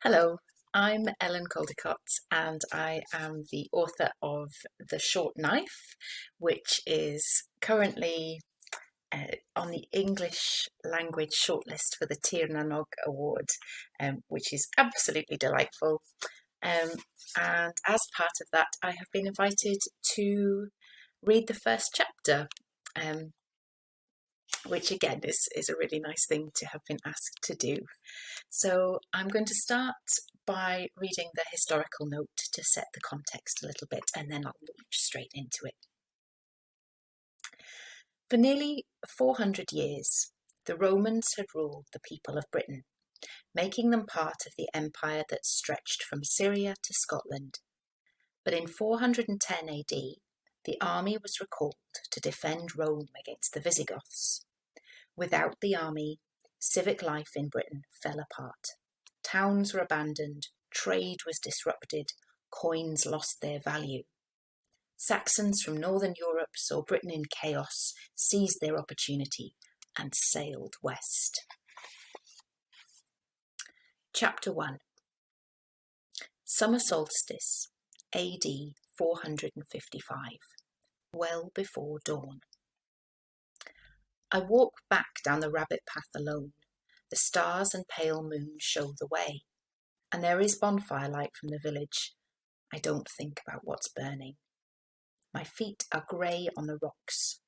Hello, I'm Ellen Caldecott and I am the author of The Short Knife, which is currently on the English language shortlist for the Tir na Nog Award, which is absolutely delightful. And as part of that, I have been invited to read the first chapter, which again is a really nice thing to have been asked to do. So I'm going to start by reading the historical note to set the context a little bit, and then I'll launch straight into it. For nearly 400 years, the Romans had ruled the people of Britain, making them part of the empire that stretched from Syria to Scotland. But in 410 AD, the army was recalled to defend Rome against the Visigoths. Without the army, civic life in Britain fell apart. Towns were abandoned, trade was disrupted, coins lost their value. Saxons from northern Europe saw Britain in chaos, seized their opportunity, and sailed west. Chapter 1. Summer Solstice, AD 455, well before dawn. I walk back down the rabbit path alone. The stars and pale moon show the way, and there is bonfire light from the village. I don't think about what's burning. My feet are grey on the rocks.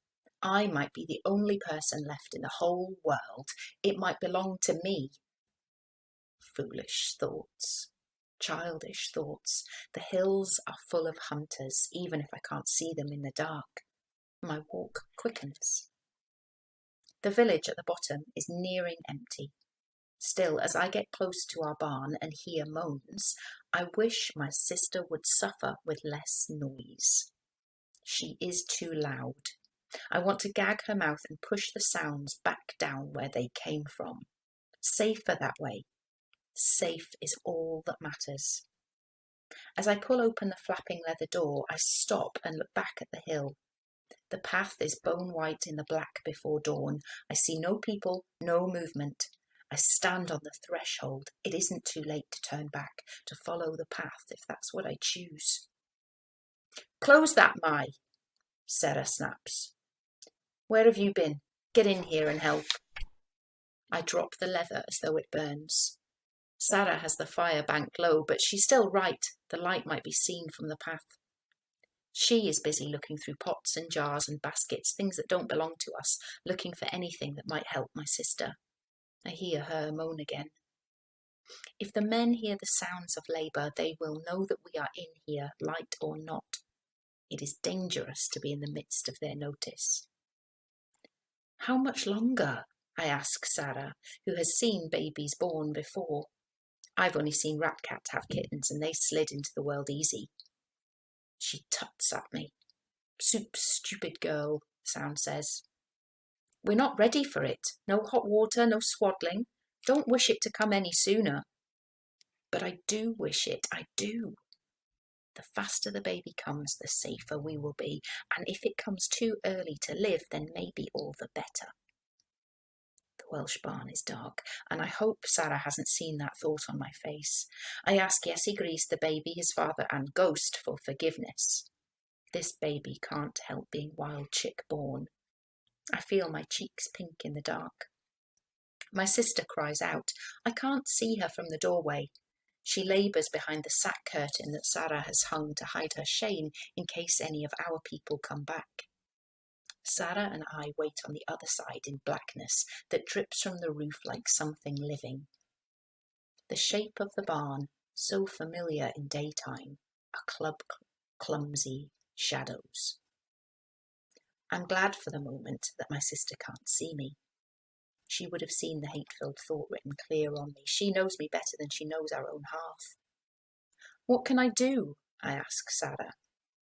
I might be the only person left in the whole world. It might belong to me. Foolish thoughts, childish thoughts. The hills are full of hunters, even if I can't see them in the dark. My walk quickens. The village at the bottom is nearing empty. Still, as I get close to our barn and hear moans, I wish my sister would suffer with less noise. She is too loud. I want to gag her mouth and push the sounds back down where they came from. Safer that way. Safe is all that matters. As I pull open the flapping leather door, I stop and look back at the hill. The path is bone white in the black before dawn. I see no people, no movement. I stand on the threshold. It isn't too late to turn back, to follow the path if that's what I choose. Close that, Mai, Sarah snaps. Where have you been? Get in here and help. I drop the leather as though it burns. Sarah has the fire banked low, but she's still right. The light might be seen from the path. She is busy looking through pots and jars and baskets, things that don't belong to us, looking for anything that might help my sister. I hear her moan again. If the men hear the sounds of labour, they will know that we are in here, light or not. It is dangerous to be in the midst of their notice. How much longer? I ask Sarah, who has seen babies born before. I've only seen rat cats have kittens, and they slid into the world easy. She tuts at me. Soup, stupid girl, Sound says. We're not ready for it. No hot water, no swaddling. Don't wish it to come any sooner. But I do wish it, I do. The faster the baby comes, the safer we will be, and if it comes too early to live, then maybe all the better. The Welsh barn is dark, and I hope Sarah hasn't seen that thought on my face. I ask Iesu Grist, the baby, his father, and Ghost for forgiveness. This baby can't help being wild chick born. I feel my cheeks pink in the dark. My sister cries out. I can't see her from the doorway. She labours behind the sack curtain that Sarah has hung to hide her shame in case any of our people come back. Sarah and I wait on the other side in blackness that drips from the roof like something living. The shape of the barn, so familiar in daytime, are clumsy shadows. I'm glad for the moment that my sister can't see me. She would have seen the hate-filled thought written clear on me. She knows me better than she knows our own hearth. What can I do? I ask Sarah.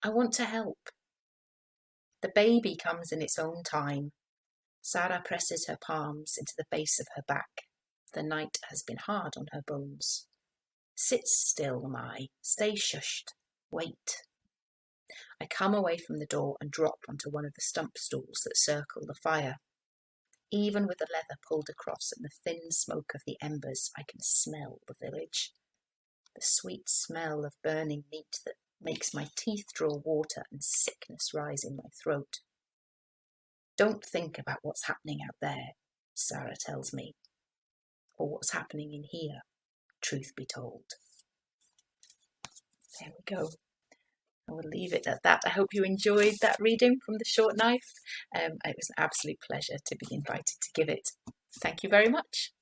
I want to help. The baby comes in its own time. Sarah presses her palms into the base of her back. The night has been hard on her bones. Sit still, Mai. Stay shushed. Wait. I come away from the door and drop onto one of the stump stools that circle the fire. Even with the leather pulled across and the thin smoke of the embers, I can smell the village. the sweet smell of burning meat that makes my teeth draw water and sickness rise in my throat. Don't think about what's happening out there, Sarah tells me, or what's happening in here, truth be told. There we go. I will leave it at that. I hope you enjoyed that reading from The Short Knife. It was an absolute pleasure to be invited to give it. Thank you very much.